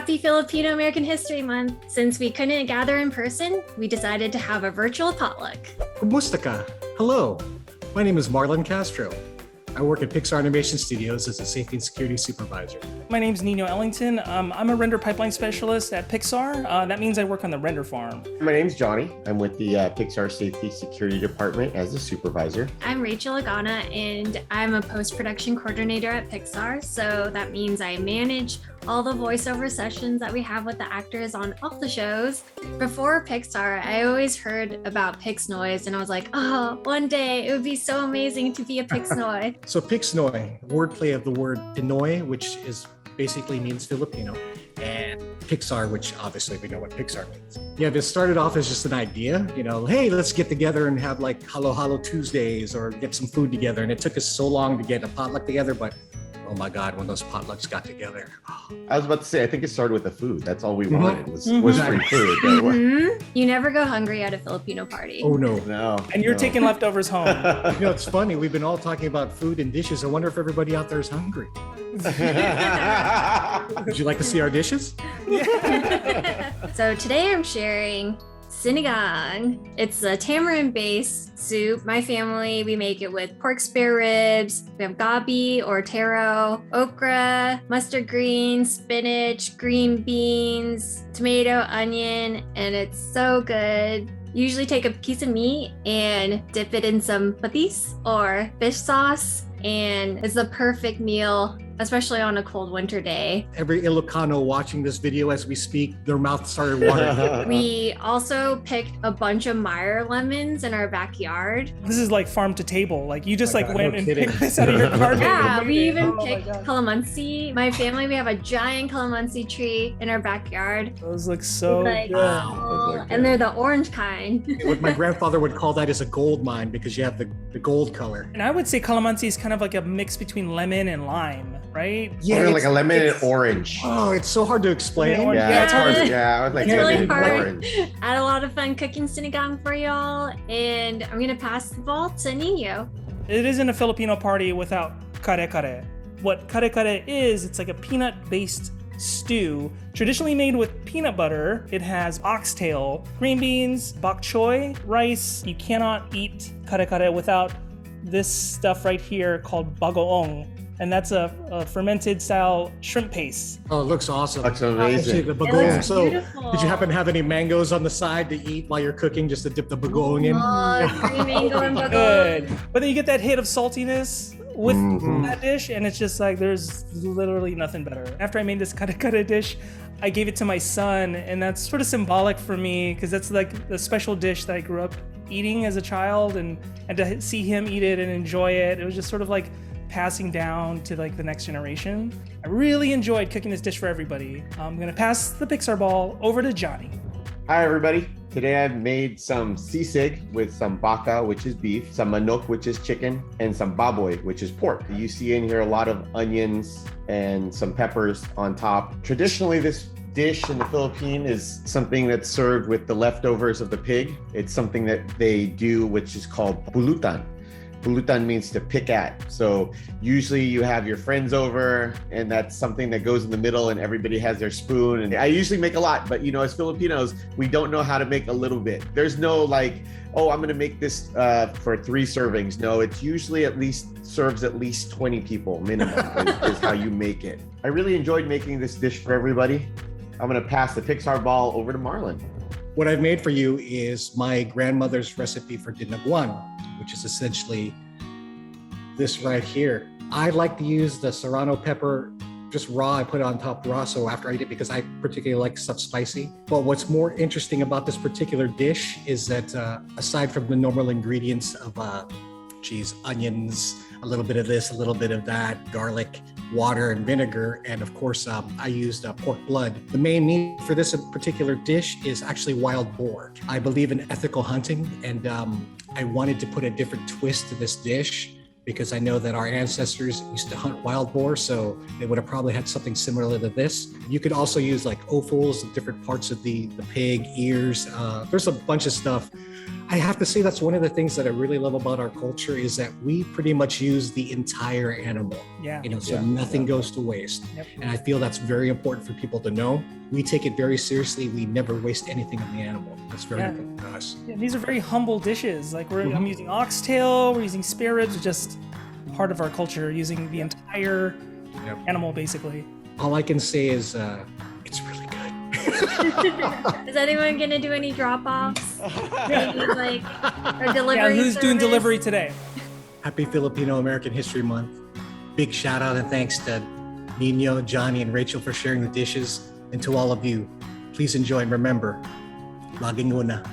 Happy Filipino American History Month. Since we couldn't gather in person, we decided to have a virtual potluck. Kumusta ka? Hello, my name is Marlon Castro. I work at Pixar Animation Studios as a safety and security supervisor. My name's Nino Ellington. I'm a render pipeline specialist at Pixar. That means I work on the render farm. My name's Johnny. I'm with the Pixar Safety Security Department as a supervisor. I'm Rachel Agana, and I'm a post-production coordinator at Pixar. So that means I manage all the voiceover sessions that we have with the actors on all the shows. Before Pixar, I always heard about Pixnoy, and I was like, oh, one day it would be so amazing to be a Pixnoy. So Pixnoy, wordplay of the word Pinoy, which is basically means Filipino, and Pixar, which obviously we know what Pixar means. Yeah, this started off as just an idea, hey, let's get together and have like Halo Halo Tuesdays or get some food together. And it took us so long to get a potluck together, but oh my God, when those potlucks got together. I was about to say, I think it started with the food. That's all we wanted was free food. You never go hungry at a Filipino party. Oh no. No. And you're taking leftovers home. It's funny. We've been all talking about food and dishes. I wonder if everybody out there is hungry. Would you like to see our dishes? So today I'm sharing Sinigang. It's a tamarind-based soup. My family, we make it with pork spare ribs. We have gabi or taro, okra, mustard greens, spinach, green beans, tomato, onion, and it's so good. Usually take a piece of meat and dip it in some patis or fish sauce, and it's the perfect meal, especially on a cold winter day. Every Ilocano watching this video as we speak, their mouth started watering. We also picked a bunch of Meyer lemons in our backyard. This is like farm to table. Like you just God, went no and kidding. picked this out of your garden. Yeah, we even Oh my picked God. calamansi. My family, we have a giant calamansi tree in our backyard. Those look so Like, good. oh, and they're the orange kind. What my grandfather would call that is a gold mine because you have the gold color. And I would say calamansi is kind of like a mix between lemon and lime, right? Yeah, like a lemon and it's- orange. Oh, it's so hard to explain. Yeah, Yeah, it's hard. Yeah. Yeah, I was like It's really lemon and hard. orange. I had a lot of fun cooking sinigang for y'all, and I'm gonna pass the ball to Nino. It isn't a Filipino party without Kare-Kare. What Kare-Kare is, it's like a peanut-based stew, traditionally made with peanut butter. It has oxtail, green beans, bok choy, rice. You cannot eat Kare-Kare without this stuff right here called bagoong. And that's a fermented style shrimp paste. Oh, it looks awesome. Looks Actually, amazing. the It bagoong. looks So, beautiful. did you happen to have any mangoes on the side to eat while you're cooking, just to dip the bagoong in? Oh, green mango and bagoong. Good. But then you get that hit of saltiness with Mhm. that dish, and it's just like there's literally nothing better. After I made this Kare-Kare dish, I gave it to my son, and that's sort of symbolic for me because that's like the special dish that I grew up eating as a child, and to see him eat it and enjoy it, it was just sort of like passing down to like the next generation. I really enjoyed cooking this dish for everybody. I'm gonna pass the Pixar ball over to Johnny. Hi, everybody. Today I've made some sisig with some baka, which is beef, some manok, which is chicken, and some baboy, which is pork. You see in here a lot of onions and some peppers on top. Traditionally, this dish in the Philippines is something that's served with the leftovers of the pig. It's something that they do, which is called pulutan. Pulutan means to pick at. So usually you have your friends over and that's something that goes in the middle and everybody has their spoon. And I usually make a lot, but as Filipinos, we don't know how to make a little bit. There's no like, oh, I'm gonna make this for 3 servings. No, it's usually serves at least 20 people minimum is how you make it. I really enjoyed making this dish for everybody. I'm gonna pass the Pixar ball over to Marlon. What I've made for you is my grandmother's recipe for Dinuguan, which is essentially this right here. I like to use the serrano pepper just raw. I put it on top raw, so after I eat it, because I particularly like stuff spicy. But what's more interesting about this particular dish is that aside from the normal ingredients of onions, a little bit of this, a little bit of that, garlic, water, and vinegar, and of course, I used pork blood. The main meat for this particular dish is actually wild boar. I believe in ethical hunting, and I wanted to put a different twist to this dish because I know that our ancestors used to hunt wild boar, so they would have probably had something similar to this. You could also use like offals of different parts of the pig, ears. There's a bunch of stuff. I have to say that's one of the things that I really love about our culture is that we pretty much use the entire animal. Yeah. So nothing goes to waste. Yep. And I feel that's very important for people to know. We take it very seriously. We never waste anything on the animal. That's very important to us. Yeah, these are very humble dishes. Like I'm using oxtail, we're using spare ribs, just part of our culture, using the entire animal basically. All I can say is it's really good. Is anyone gonna do any drop-offs? Maybe like or delivery? Yeah, who's doing service? delivery today? Happy Filipino American History Month. Big shout out and thanks to Nino, Johnny, and Rachel for sharing the dishes. And to all of you, please enjoy and remember, laging una.